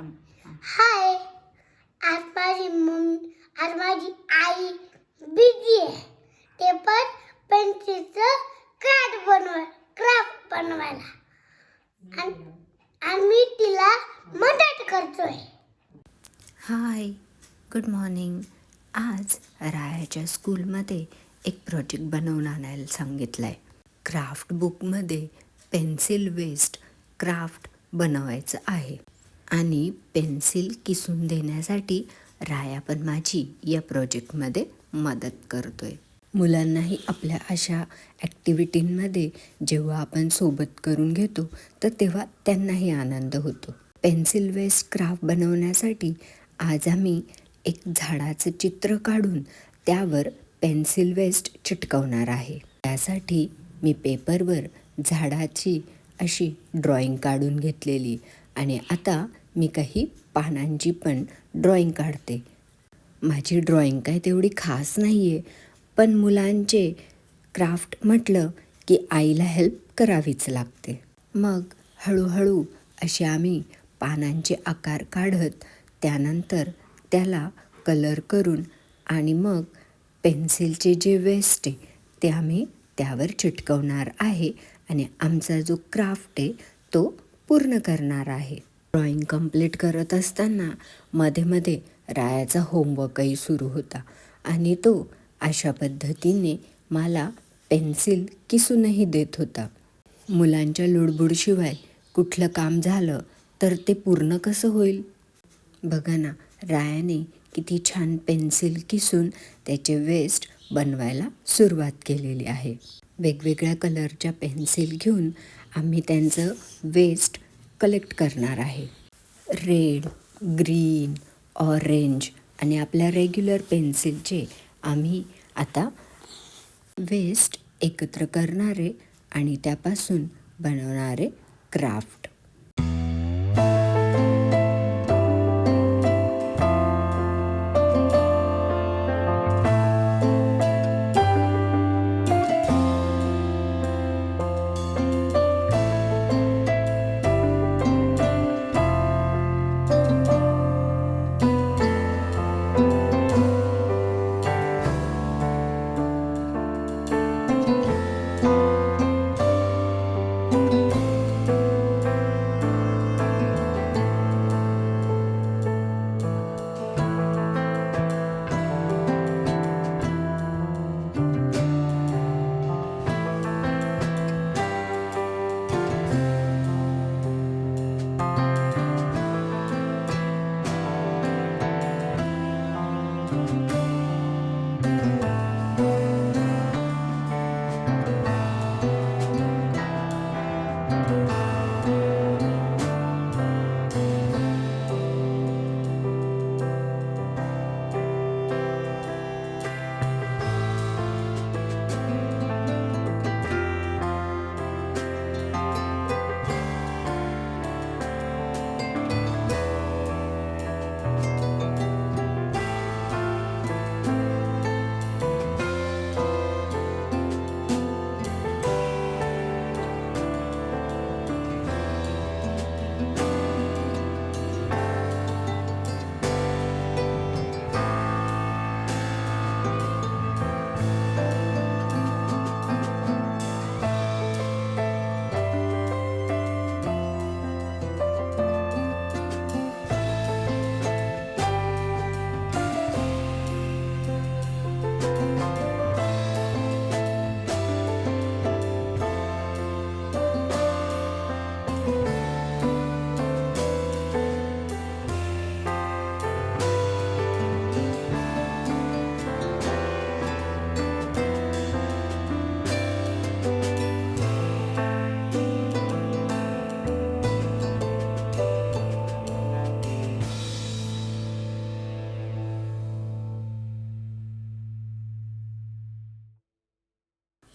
हाय. आज माझी आई बिझी आहे. ते पण पेन्सिलचं क्राफ्ट बनवायला. आणि मी तिला मदत करतोय. हाय, गुड मॉर्निंग. आज रायाच्या स्कूलमध्ये एक प्रोजेक्ट बनवून आणायला सांगितलं आहे. क्राफ्ट बुकमध्ये पेन्सिल वेस्ट क्राफ्ट बनवायचं आहे आणि पेन्सिल किसून देण्यासाठी राया पण माझी या प्रोजेक्टमध्ये मदत करतोय. मुलांनाही आपल्या अशा ॲक्टिव्हिटींमध्ये जेव्हा आपण सोबत करून घेतो तर तेव्हा त्यांनाही आनंद होतो. पेन्सिल वेस्ट क्राफ्ट बनवण्यासाठी आज आम्ही एक झाडाचं चित्र काढून त्यावर पेन्सिल वेस्ट चिटकवणार आहे. त्यासाठी मी पेपरवर झाडाची अशी ड्रॉइंग काढून घेतलेली आणि आता मी काही पानांची पण ड्रॉइंग काढते. माझी ड्रॉइंग काय तेवढी खास नाही आहे, पण मुलांचे क्राफ्ट म्हटलं की आईला हेल्प करावीच लागते. मग हळूहळू असे आम्ही पानांचे आकार काढत त्यानंतर त्याला कलर करून आणि मग पेन्सिलचे जे वेस्ट आहे ते आम्ही त्यावर चिटकवणार आहे आणि आमचा जो क्राफ्ट आहे तो पूर्ण करणार आहे. ड्रॉइंग कंप्लीट करत असताना मध्ये मध्ये रायाचा होमवर्कही सुरू होता आणि तो अशा पद्धतीने मला पेन्सिल किसूनही देत होता. मुलांच्या लुडबुडशिवाय कुठलं काम झालं तर ते पूर्ण कसं होईल? बघा ना, रायाने किती छान पेन्सिल किसून त्याचे वेस्ट बनवायला सुरुवात केलेली आहे. वेगवेगळ्या कलरच्या पेन्सिल घेऊन आम्ही त्यांचं वेस्ट कलेक्ट करणार आहे. रेड, ग्रीन, ऑरेंज आणि आपल्या रेग्युलर पेन्सिलचे आम्ही आता वेस्ट एकत्र करणारे आणि त्यापासून बनवणारे क्राफ्ट.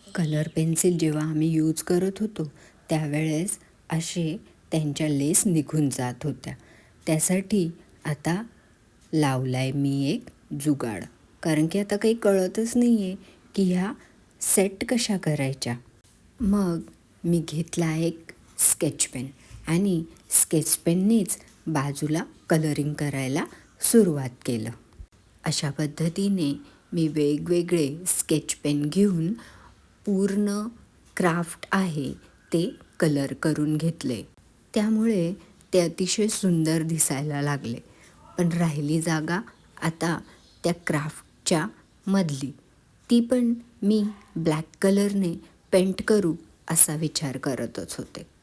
कलर पेन्सिल जेव्हा आम्ही यूज करत होतो त्यावेळेस असे त्यांच्या लेस निघून जात होत्या. त्यासाठी आता लावलाय मी एक जुगाड, कारण की आता काही कळतच नाही आहे की ह्या सेट कशा करायच्या. मग मी घेतला एक स्केच पेन आणि स्केच पेननेच बाजूला कलरिंग करायला सुरुवात केलं. अशा पद्धतीने मी वेगवेगळे स्केच पेन घेऊन पूर्ण क्राफ्ट आहे ते कलर करून घेतले. त्यामुळे ते अतिशय सुंदर दिसायला लागले. पण राहिली जागा आता त्या क्राफ्टच्या मधली, ती पण मी ब्लॅक कलरने पेंट करू असा विचार करतच होते.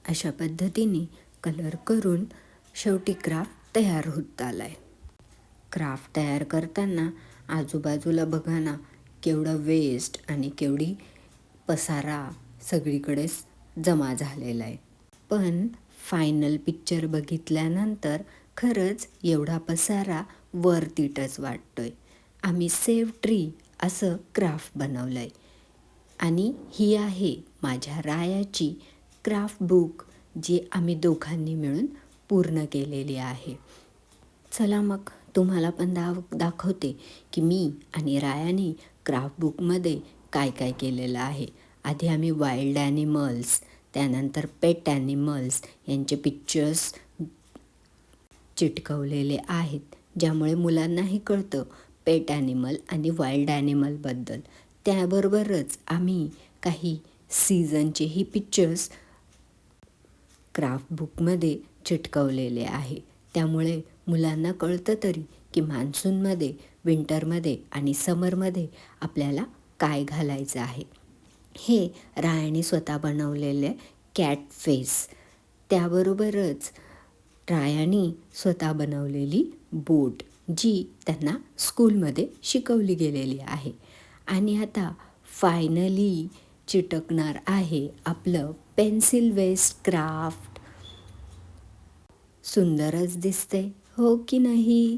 अशा पद्धतीने कलर करून शेवटी क्राफ्ट तयार होत आला आहे. क्राफ्ट तयार करताना आजूबाजूला बघा ना, केवढा वेस्ट आणि केवढी पसारा सगळीकडेच जमा झालेला आहे. पण फायनल पिक्चर बघितल्यानंतर खरंच एवढा पसारा वरतीटच वाटतोय. आम्ही सेव्ह ट्री असं क्राफ्ट बनवलं आहे आणि ही आहे माझ्या रायाची क्राफ्ट बुक, जी आम्ही दोघांनी मिळून पूर्ण केलेली आहे. चला मग तुम्हाला पण दाखवते की मी आणि रायाने क्राफ्ट बुकमध्ये काय काय केलेलं आहे. आधी आम्ही वाईल्ड ॲनिमल्स, त्यानंतर पेट ॲनिमल्स यांचे पिक्चर्स चिटकवलेले आहेत, ज्यामुळे मुलांनाही कळतं पेट ॲनिमल आणि वाईल्ड ॲनिमलबद्दल. त्याबरोबरच आम्ही काही सीझनचेही पिक्चर्स क्राफ्ट बुकमध्ये चिटकवलेले आहे. त्यामुळे मुलांना कळतं तरी की मान्सूनमध्ये, विंटरमध्ये आणि समरमध्ये आपल्याला काय घालायचं आहे. हे रायाने स्वतः बनवलेले कॅट फेस, त्याबरोबरच रायाने स्वतः बनवलेली बोट, जी त्यांना स्कूलमध्ये शिकवली गेलेली आहे. आणि आता फायनली चिटकणार आहे आपलं पेन्सिल वेस्ट क्राफ्ट. सुंदरच दिसते हो की नाही?